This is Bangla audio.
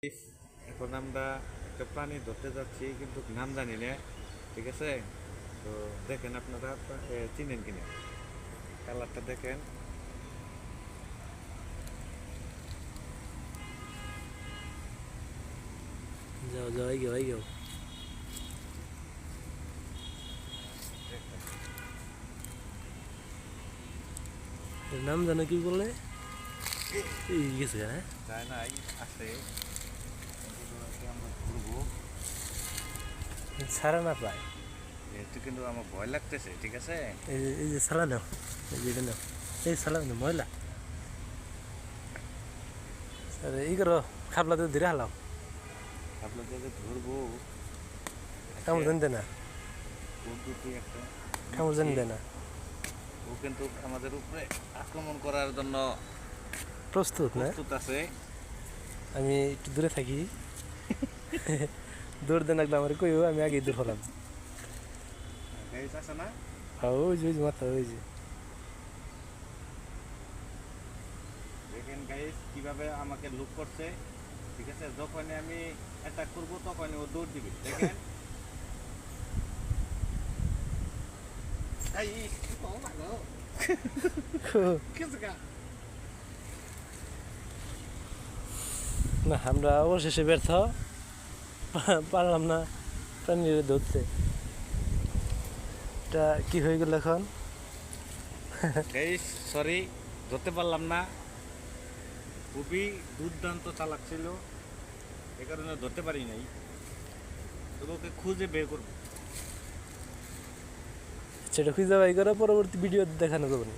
এখন আমরা একটা প্রাণী ধরতে যাচ্ছি কিন্তু নাম জানি না, ঠিক আছে? তো দেখেন আপনারা চিনেন কিনা, কালারটা দেখেন। যাও যাও এই গেও এর নাম জানো কি বললে? এই গেছে হ্যাঁ যায় নাই, আছে। আমরা ঘুরবো, ছাড়া না পায়। যেহেতু কিন্তু আমার ভয় লাগতেছে, ঠিক আছে? এই যে সালা নাও, এই যে এটা নাও, এই সালা নাও ময়লা। আরে এই করো, খাবলাতে ধীরে হালাও, আপনাদের ধরবো। কামড় জানি দেয় না, একটা কামড় জানি দেয় না। ও কিন্তু আমাদের উপরে আক্রমণ করার জন্য প্রস্তুত না? প্রস্তুত আছে। আমি একটু দূরে থাকি। দৌড় দেন লাগলে আমার কইও, আমি আগে দূর হলাম। গাইস আছে না? হ্যাঁ ওই যে মাথা ওই যে দেখেন গাইস কিভাবে আমাকে লুক করছে, ঠিক আছে? যখনই আমি অ্যাটাক করব তখনই ও দৌড় দিবে, দেখেন। এই ও ভালো কিছু কা না, আমরা অবশেষে ব্যর্থ, পারলাম না প্রাণীর ধরতে। এটা কি হয়ে গেল এখন? গাইস সরি, ধরতে পারলাম না। খুবই দুর্দান্ত চালাক ছিল, এ কারণে ধরতে পারি নাই। তবে ওকে খুঁজে বের করবো। সেটা খুঁজে বাই করে পরবর্তী ভিডিও দেখানো যাবে না।